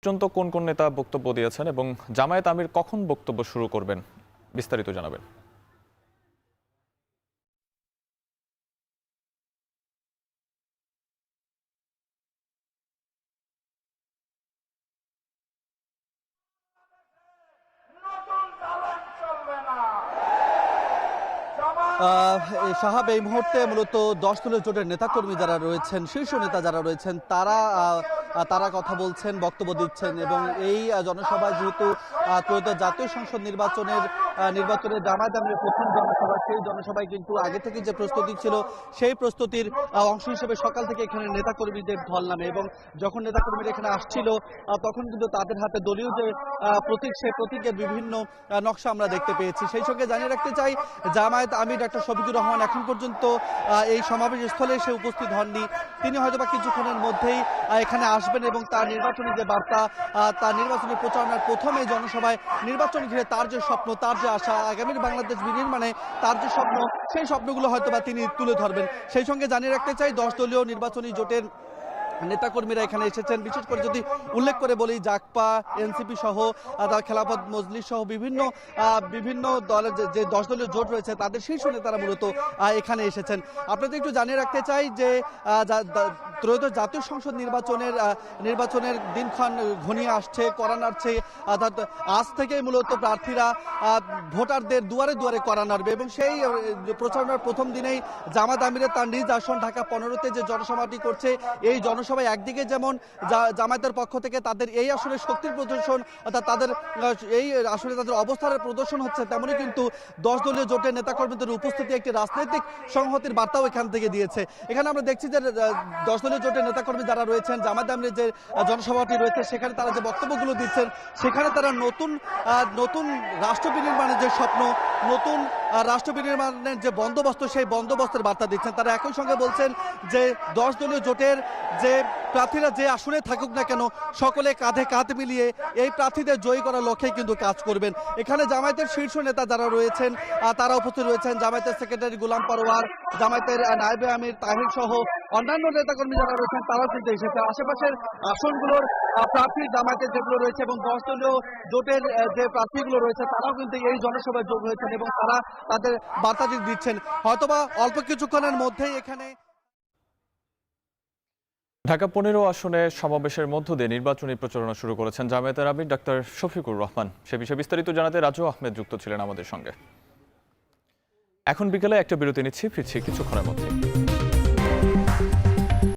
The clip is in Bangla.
পর্যন্ত কোন কোন নেতা বক্তব্য দিয়েছেন এবং জামায়াত আমির কখন বক্তব্য শুরু করবেন, বিস্তারিত জানাবেন। সাহাব এই মুহূর্তে মূলত 10 দলীয় জোটের নেতাকর্মী যারা রয়েছেন, শীর্ষ নেতা যারা রয়েছেন, তারা কথা বলছেন, বক্তব্য দিচ্ছেন। এবং এই জনসভায় যেহেতু ত্রয়োদশ জাতীয় সংসদ নির্বাচনে জামায়াত আমিরের প্রথম জনসভা, সেই জনসভায় কিন্তু আগে থেকে যে প্রস্তুতি ছিল সেই প্রস্তুতির অংশ হিসেবে সকাল থেকে এখানে নেতাকর্মীদের ঢল নামে। এবং যখন নেতাকর্মীরা এখানে আসছিল তখন কিন্তু তাদের হাতে দলীয় যে প্রতীক, সেই প্রতীকের বিভিন্ন নকশা আমরা দেখতে পেয়েছি। সেই সঙ্গে জানিয়ে রাখতে চাই, জামায়াত আমির ডক্টর শফিকুর রহমান এখন পর্যন্ত এই সমাবেশ স্থলে এসে উপস্থিত হননি। তিনি হয়তোবা কিছুক্ষণের মধ্যেই এখানে আসবেন এবং তার নির্বাচনী যে বার্তা, তার নির্বাচনী প্রচারণার প্রথমে জনসভায় নির্বাচন ঘিরে তার যে স্বপ্ন, তার যে আশা, আগামীর বাংলাদেশ বিনির্মাণে তার যে স্বপ্ন, সেই স্বপ্নগুলো হয়তোবা তিনি তুলে ধরবেন। সেই সঙ্গে জানিয়ে রাখতে চাই, 10 দলীয় নির্বাচনী জোটের নেতাকর্মীরা এখানে এসেছেন। বিশেষ করে যদি উল্লেখ করে বলি, জাকপা, এনসিপি সহ খেলাফত মজলিস সহ বিভিন্ন দলের যে 10 দলীয় জোট রয়েছে তাদের শীর্ষ নেতারা মূলত এখানে এসেছেন। আপনাদের একটু জানিয়ে রাখতে চাই যে ত্রয়োদশ জাতীয় সংসদ নির্বাচনের দিনক্ষণ ঘনিয়ে আসছে, কড়া নাড়ছে। অর্থাৎ আজ থেকেই মূলত প্রার্থীরা ভোটারদের দুয়ারে দুয়ারে কড়া নাড়বে এবং সেই প্রচারণার প্রথম দিনেই জামায়াত আমিরের তার নিজ আসন ঢাকা 15-তে যে জনসভাটি করছে, এই জনসভায় একদিকে যেমন জামায়াতের পক্ষ থেকে তাদের এই আসলে শক্তির প্রদর্শন, অর্থাৎ তাদের এই আসলে তাদের অবস্থানের প্রদর্শন হচ্ছে, তেমনই কিন্তু 10 দলীয় জোটের নেতাকর্মীদের উপস্থিতি একটি রাজনৈতিক সংহতির বার্তাও এখান থেকে দিয়েছে। এখানে আমরা দেখছি যে 10 দলীয় জোটের নেতাকর্মী যারা রয়েছেন, জামায়াত আমিরের যে জনসভাটি রয়েছে সেখানে তারা যে বক্তব্যগুলো দিচ্ছেন, সেখানে তারা নতুন রাষ্ট্র বিনির্মাণের যে স্বপ্ন, নতুন রাষ্ট্র বিনির্মাণের যে বন্দোবস্ত, সেই বন্দোবস্তের বার্তা দিচ্ছেন। তারা একই সঙ্গে বলছেন যে 10 দলীয় জোটের যে প্রার্থীরা যে আসনে থাকুক না কেন, সকলে কাঁধে কাঁধ মিলিয়ে এই প্রার্থীদের জয়ী করার লক্ষ্যে কিন্তু কাজ করবেন। এখানে জামায়াতের শীর্ষ নেতা যারা রয়েছেন তারা উপস্থিত রয়েছেন। জামায়াতের সেক্রেটারি গোলাম পরোয়ার, জামায়াতের নায়েবে আমির তাহির সহ অন্যান্য নেতাকর্মী যারা রয়েছেন তারাও কিন্তু এসেছে। আশেপাশের আসনগুলোর প্রার্থী জামায়াতের যেগুলো রয়েছে এবং 10 দলীয় জোটের যে প্রার্থীগুলো রয়েছে তারাও কিন্তু এই জনসভায় যোগ হয়েছেন এবং তারা তাদের বার্তাটি দিচ্ছেন। হয়তোবা অল্প কিছুক্ষণের মধ্যেই এখানে ঢাকা 15 আসনে সমাবেশের মধ্য দিয়ে নির্বাচনী প্রচারণা শুরু করেছেন জামায়াতের আমির ডক্টর শফিকুর রহমান। সে বিষয়ে বিস্তারিত জানাতে রাজু আহমেদ যুক্ত ছিলেন আমাদের সঙ্গে। এখন বিকেলে একটা বিরতি নিচ্ছি, ফিরছি কিছুক্ষণের মধ্যে।